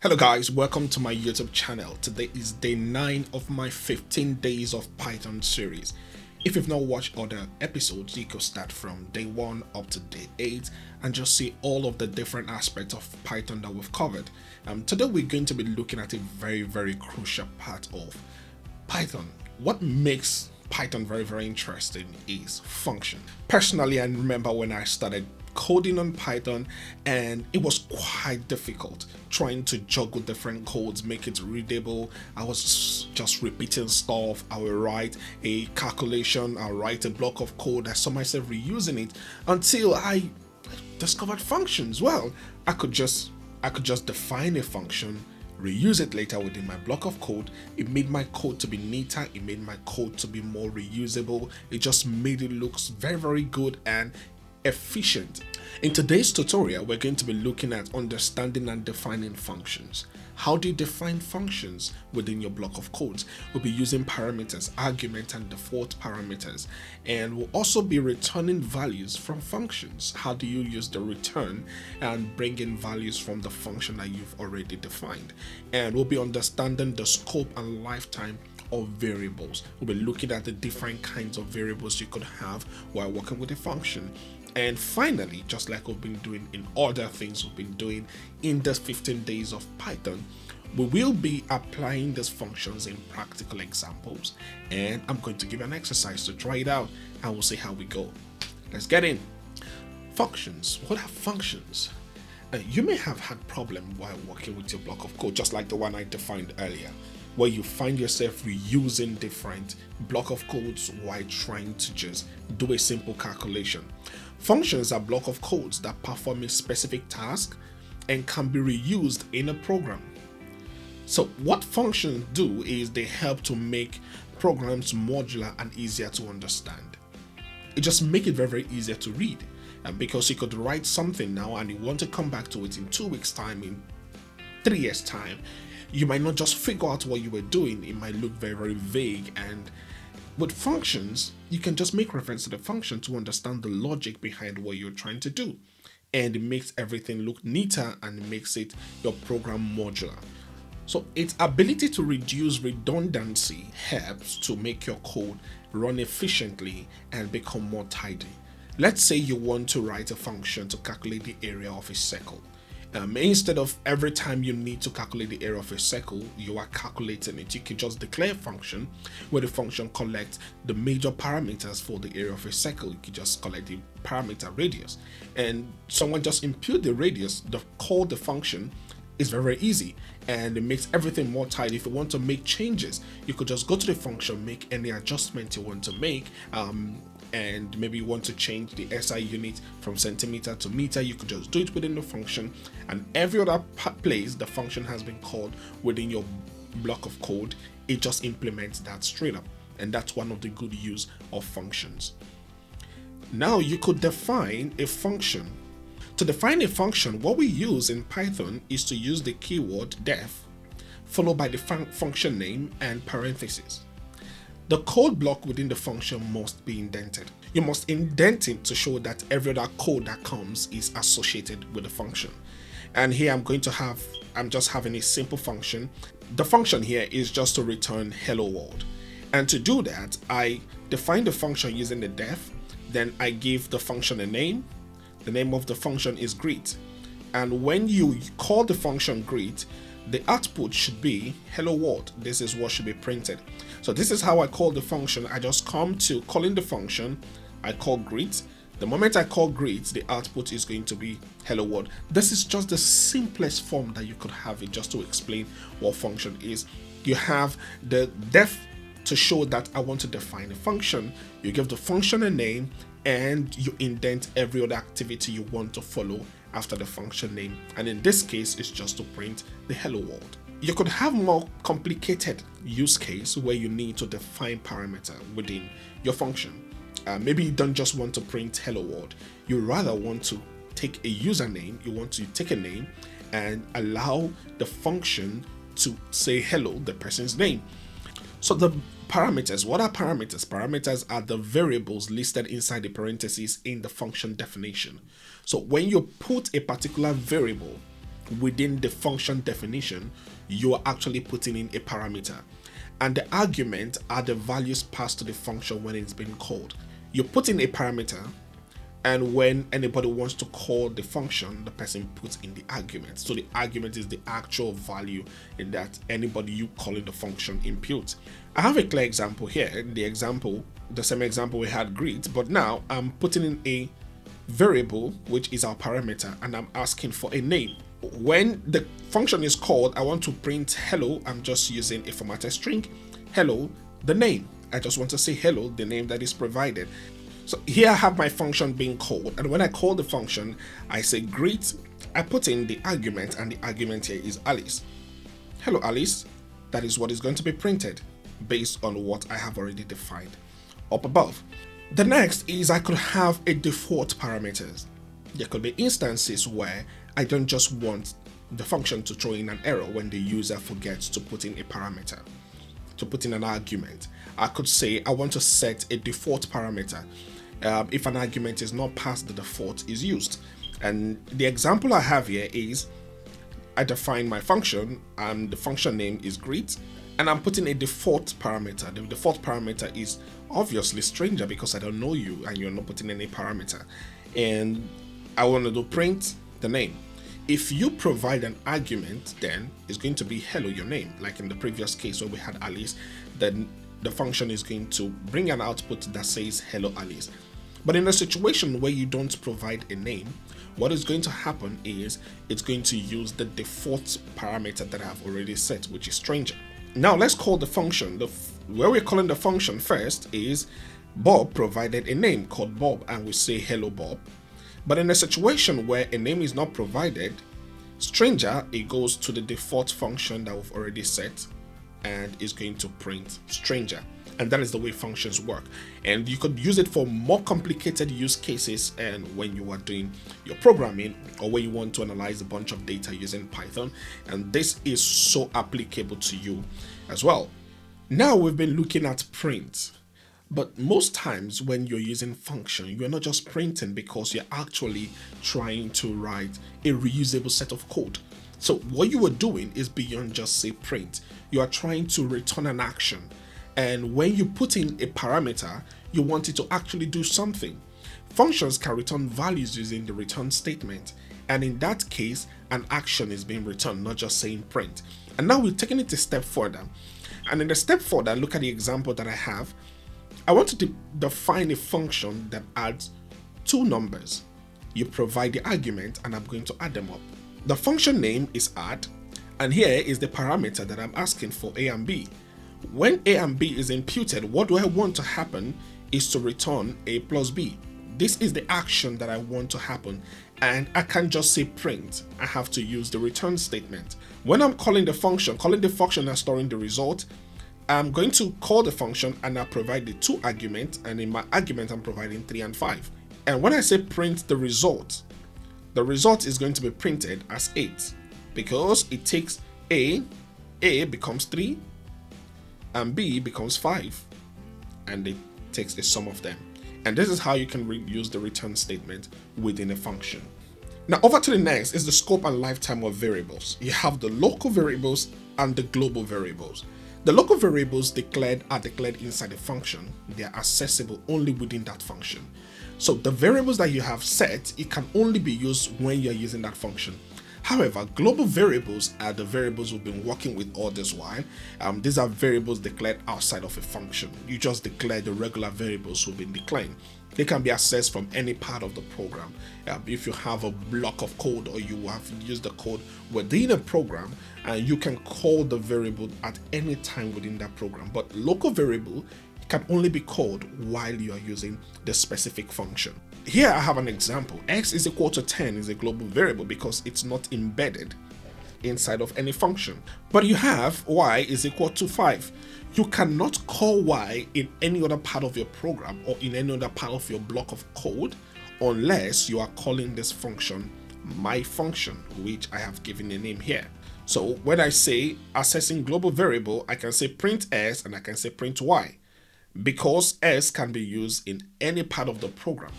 Hello guys, welcome to my YouTube channel. Today is day 9 of my 15 days of Python series. If you've not watched other episodes, you could start from day 1 up to day 8 and just see all of the different aspects of Python that we've covered. Today we're going to be looking at a very crucial part of Python. What makes Python very interesting is function. Personally, I remember when I started coding on Python and it was quite difficult trying to juggle different codes, make it readable. I was just repeating stuff. I will write a calculation, I'll write a block of code. I saw myself reusing it until I discovered functions. Well, I could just define a function, reuse it later within my block of code. It made my code to be neater, it made my code to be more reusable. It just made it look very good and efficient. In today's tutorial, we're going to be looking at understanding and defining functions. How do you define functions within your block of codes? We'll be using parameters, arguments, and default parameters, and we'll also be returning values from functions. How do you use the return and bring in values from the function that you've already defined? And we'll be understanding the scope and lifetime of variables. We'll be looking at the different kinds of variables you could have while working with a function. And finally, just like we've been doing in other things we've been doing in the 15 days of Python, we will be applying these functions in practical examples. And I'm going to give you an exercise to try it out and we'll see how we go. Let's get in. Functions. What are functions? You may have had problem while working with your block of code, just like the one I defined earlier, where you find yourself reusing different block of codes while trying to just do a simple calculation. Functions are block of codes that perform a specific task and can be reused in a program. So what functions do is they help to make programs modular and easier to understand. It just makes it very easier to read, and because you could write something now and you want to come back to it in 2 weeks time, in 3 years time, you might not just figure out what you were doing. It might look very vague. And with functions, you can just make reference to the function to understand the logic behind what you're trying to do, and it makes everything look neater and makes it your program modular. So its ability to reduce redundancy helps to make your code run efficiently and become more tidy. Let's say you want to write a function to calculate the area of a circle. Instead of every time you need to calculate the area of a circle, you are calculating it. You can just declare a function where the function collects the major parameters for the area of a circle. You can just collect the parameter radius, and someone just impute the radius. Call the function is very easy, and it makes everything more tidy. If you want to make changes, you could just go to the function, make any adjustment you want to make, and maybe you want to change the SI unit from centimeter to meter. You could just do it within the function, and every other place the function has been called within your block of code, it just implements that straight up. And that's one of the good use of functions. Now you could define a function. To define a function, what we use in Python is to use the keyword def followed by the function name and parentheses. The code block within the function must be indented. You must indent it to show that every other code that comes is associated with the function. And here I'm just having a simple function. The function here is just to return hello world. And to do that, I define the function using the def, then I give the function a name. The name of the function is greet. And when you call the function greet, the output should be hello world. This is what should be printed. So this is how I call the function. I just come to calling the function, I call greet. The moment I call greet, the output is going to be hello world. This is just the simplest form that you could have it, just to explain what function is. You have the def to show that I want to define a function. You give the function a name and you indent every other activity you want to follow after the function name, and in this case it's just to print the hello world. You could have more complicated use case where you need to define parameter within your function. Maybe you don't just want to print hello world, you rather want to take a username. You want to take a name and allow the function to say hello, the person's name. So the parameters, what are parameters? Parameters are the variables listed inside the parentheses in the function definition. So when you put a particular variable within the function definition, you are actually putting in a parameter. And the argument are the values passed to the function when it's being called. You put in a parameter, and when anybody wants to call the function, the person puts in the argument. So the argument is the actual value in that anybody you calling the function inputs. I have a clear example here. The same example we had greet, but now I'm putting in a variable, which is our parameter, and I'm asking for a name. When the function is called, I want to print hello. I'm just using a formatted string. Hello, the name. I just want to say hello, the name that is provided. So here I have my function being called, and when I call the function, I say greet. I put in the argument, and the argument here is Alice. Hello, Alice. That is what is going to be printed based on what I have already defined up above. The next is I could have a default parameters. There could be instances where I don't just want the function to throw in an error when the user forgets to put in a parameter, to put in an argument. I could say I want to set a default parameter. If an argument is not passed, the default is used. And the example I have here is I define my function, and the function name is greet, and I'm putting a default parameter. The default parameter is obviously stranger because I don't know you and you're not putting any parameter. And I want to do print the name. If you provide an argument, then it's going to be hello, your name. Like in the previous case where we had Alice, then the function is going to bring an output that says hello, Alice. But in a situation where you don't provide a name, what is going to happen is it's going to use the default parameter that I have already set, which is stranger. Now let's call the function. Where we're calling the function first is Bob provided a name called Bob, and we say hello, Bob. But in a situation where a name is not provided, stranger, it goes to the default function that we've already set and is going to print stranger. And that is the way functions work. And you could use it for more complicated use cases, and when you are doing your programming or when you want to analyze a bunch of data using Python. And this is so applicable to you as well. Now we've been looking at print. But most times when you're using function, you're not just printing because you're actually trying to write a reusable set of code. So what you are doing is beyond just say print. You are trying to return an action. And when you put in a parameter, you want it to actually do something. Functions can return values using the return statement. And in that case, an action is being returned, not just saying print. And now we're taking it a step further. And in the step further, look at the example that I have. I want to define a function that adds two numbers. You provide the argument, and I'm going to add them up. The function name is add, and here is the parameter that I'm asking for, a and b. When a and b is imputed, what do I want to happen is to return a plus b. This is the action that I want to happen, and I can't just say print. I have to use the return statement. When I'm calling the function and storing the result, I'm going to call the function and I provide the two arguments, and in my argument I'm providing 3 and 5. And when I say print the result is going to be printed as 8 because it takes a becomes 3 and b becomes 5, and it takes the sum of them. And this is how you can use the return statement within a function. Now over to the next is the scope and lifetime of variables. You have the local variables and the global variables. The local variables are declared inside a function. They are accessible only within that function. So the variables that you have set, it can only be used when you're using that function. However, global variables are the variables we've been working with all this while. These are variables declared outside of a function. You just declare the regular variables we've been declaring. They can be accessed from any part of the program. If you have a block of code or you have used the code within a program, you can call the variable at any time within that program. But local variable can only be called while you are using the specific function. Here I have an example. X is equal to 10 is a global variable because it's not embedded inside of any function. But you have y is equal to 5. You cannot call y in any other part of your program or in any other part of your block of code unless you are calling this function my function, which I have given a name here. So when I say accessing global variable, I can say print s and I can say print y because s can be used in any part of the program.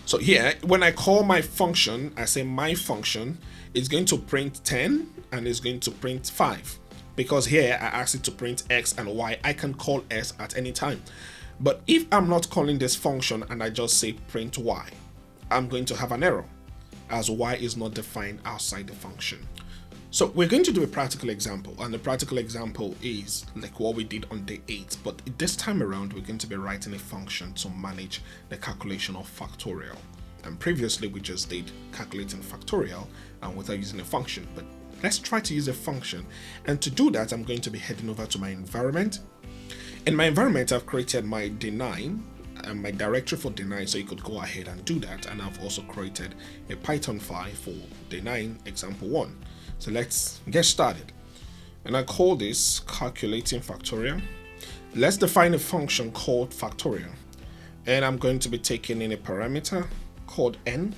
So here, when I call my function, I say my function is going to print 10 and it's going to print 5. Because here I ask it to print x and y, I can call s at any time. But if I'm not calling this function and I just say print y, I'm going to have an error, as y is not defined outside the function. So we're going to do a practical example, and the practical example is like what we did on day 8, but this time around we're going to be writing a function to manage the calculation of factorial. And previously we just did calculating factorial and without using a function, but let's try to use a function. And to do that, I'm going to be heading over to my environment. In my environment, I've created my day9 and my directory for day9, so you could go ahead and do that. And I've also created a Python file for day9 example 1. So let's get started. And I call this calculating factorial. Let's define a function called factorial. And I'm going to be taking in a parameter called n.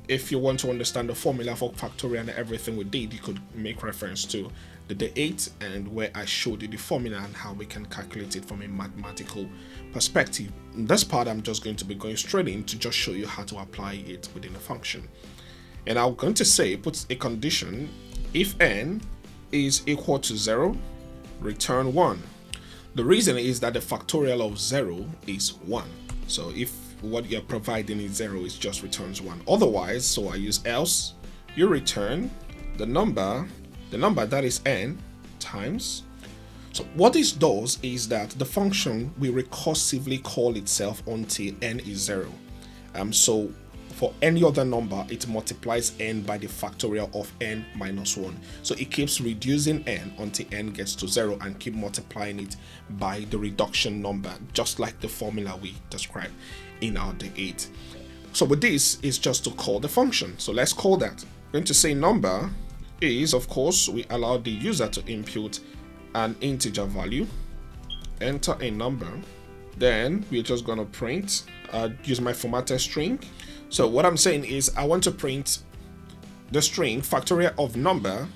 If you want to understand the formula for factorial and everything we did, you could make reference to the day 8 and where I showed you the formula and how we can calculate it from a mathematical perspective. In this part, I'm just going to be going straight in to just show you how to apply it within a function. And I'm going to say, put a condition, if n is equal to 0, return 1. The reason is that the factorial of 0 is 1. So if what you're providing is 0, it just returns 1. Otherwise, so I use else, you return the number that is n times. So what this does is that the function will recursively call itself until n is 0. So for any other number, it multiplies n by the factorial of n minus 1. So it keeps reducing n until n gets to 0 and keep multiplying it by the reduction number, just like the formula we described in our day 8. So with this is just to call the function. So let's call that. I'm going to say number is, of course, we allow the user to input an integer value, enter a number, then we're just going to print, use my formatted string. So what I'm saying is I want to print the string factorial of number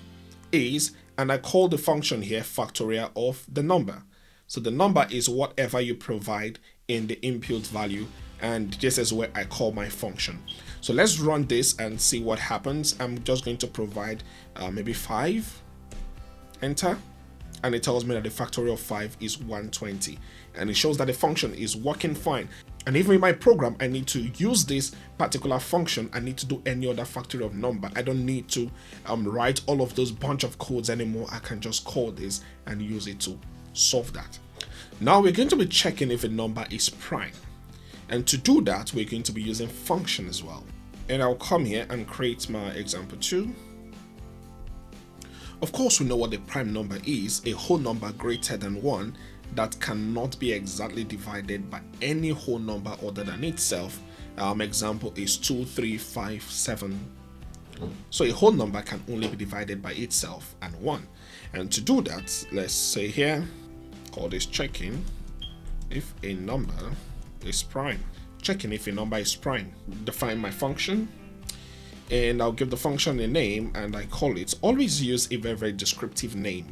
is, and I call the function here factorial of the number. So the number is whatever you provide in the input value, and this is where I call my function. So let's run this and see what happens. I'm just going to provide maybe 5, enter, and it tells me that the factorial of 5 is 120, and it shows that the function is working fine. And even in my program, I need to use this particular function. I need to do any other factorial of number. I don't need to write all of those bunch of codes anymore. I can just call this and use it to solve that. Now we're going to be checking if a number is prime. And to do that, we're going to be using function as well. And I'll come here and create my example 2. Of course, we know what the prime number is, a whole number greater than 1 that cannot be exactly divided by any whole number other than itself. Example is 2, 3, 5, 7. So a whole number can only be divided by itself and 1. And to do that, let's say here, call this checking if a number is prime. Checking if a number is prime. Define my function, and I'll give the function a name, and I call it. Always use a very, very descriptive name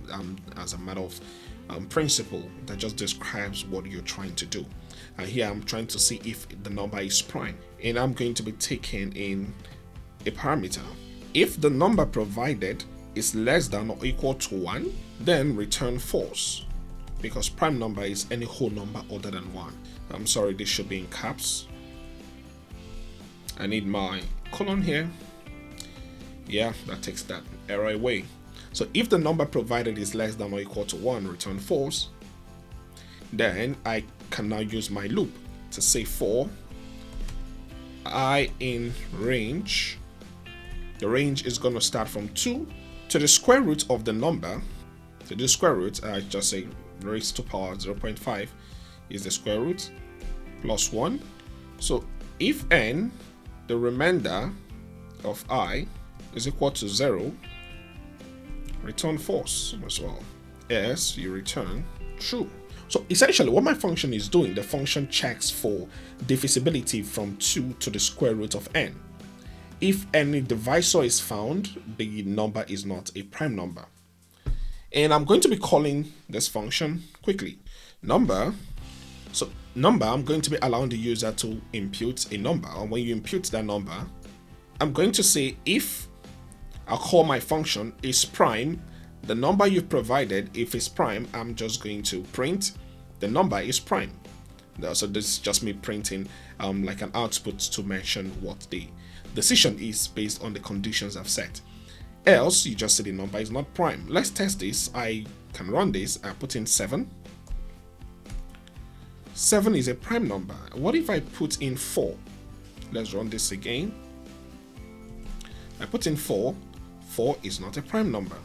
as a matter of principle that just describes what you're trying to do. And here I'm trying to see if the number is prime, and I'm going to be taking in a parameter. If the number provided is less than or equal to 1, then return false, because prime number is any whole number other than 1. I'm sorry, this should be in caps. I need my colon here. Yeah, that takes that error away. So if the number provided is less than or equal to 1, return false. Then I can now use my loop to say for I in range. The range is going to start from 2 to the square root of the number. To the square root, I just say raised to power 0.5 is the square root plus 1. So if n, the remainder of I, is equal to 0, return false as well. Else you return true. So essentially what my function is doing, the function checks for divisibility from 2 to the square root of n. If any divisor is found, the number is not a prime number. And I'm going to be calling this function quickly. Number, so number, I'm going to be allowing the user to input a number. And when you input that number, I'm going to say if I'll call my function is prime, the number you've provided, if it's prime, I'm just going to print the number is prime. So this is just me printing like an output to mention what the decision is based on the conditions I've set. Else, you just say the number is not prime. Let's test this. I can run this. I put in 7. 7 is a prime number. What if I put in 4? Let's run this again. I put in 4. 4 is not a prime number.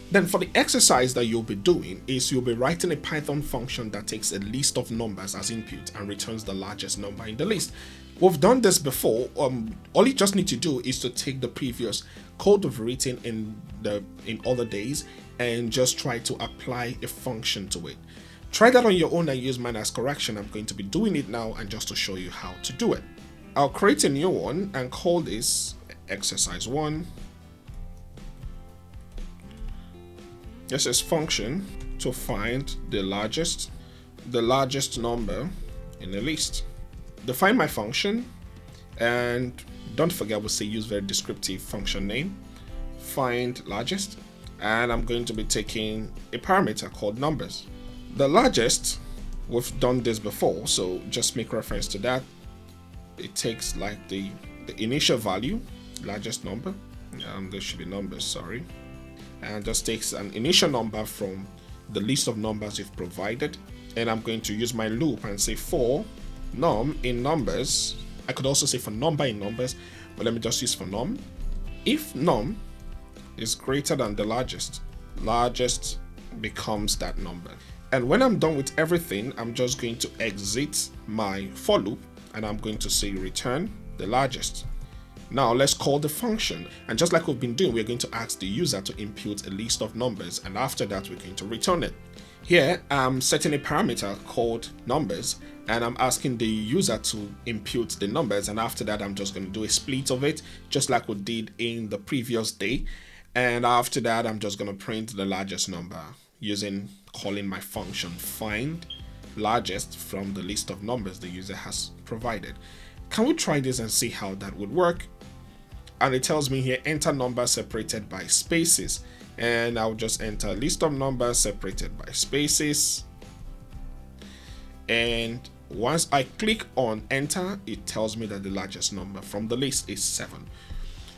Then for the exercise that you'll be doing is you'll be writing a Python function that takes a list of numbers as input and returns the largest number in the list. We've done this before. All you just need to do is to take the previous code we've written in other days and just try to apply a function to it. Try that on your own and use mine as correction. I'm going to be doing it now and just to show you how to do it. I'll create a new one and call this exercise 1. This is function to find the largest number in the list. Define my function, and don't forget we'll say use very descriptive function name, find largest, and I'm going to be taking a parameter called numbers. The largest, we've done this before, so just make reference to that. It takes like the initial value, largest number, there should be numbers, sorry, and just takes an initial number from the list of numbers you've provided, and I'm going to use my loop and say for num in numbers. I could also say for number in numbers, but let me just use for num. If num is greater than the largest becomes that number. And when I'm done with everything, I'm just going to exit my for loop and I'm going to say return the largest. Now let's call the function, and just like we've been doing, we're going to ask the user to input a list of numbers, and after that we're going to return it. Here I'm setting a parameter called numbers, and I'm asking the user to input the numbers, and after that I'm just going to do a split of it just like we did in the previous day, and after that I'm just going to print the largest number calling my function find largest from the list of numbers the user has provided. Can we try this and see how that would work? And it tells me here enter numbers separated by spaces, and I'll just enter list of numbers separated by spaces, and once I click on enter, it tells me that the largest number from the list is 7.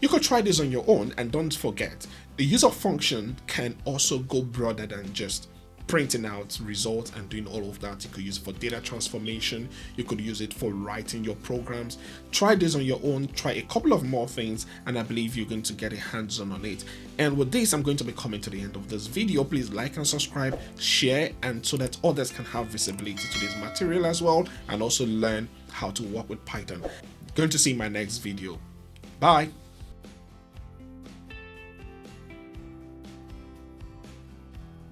You could try this on your own, and don't forget the use of function can also go broader than just printing out results and doing all of that. You could use it for data transformation, you could use it for writing your programs. Try this on your own, try a couple of more things, and I believe you're going to get a hands-on on it. And with this, I'm going to be coming to the end of this video. Please like and subscribe, share, and so that others can have visibility to this material as well, and also learn how to work with Python. Going to see my next video. Bye.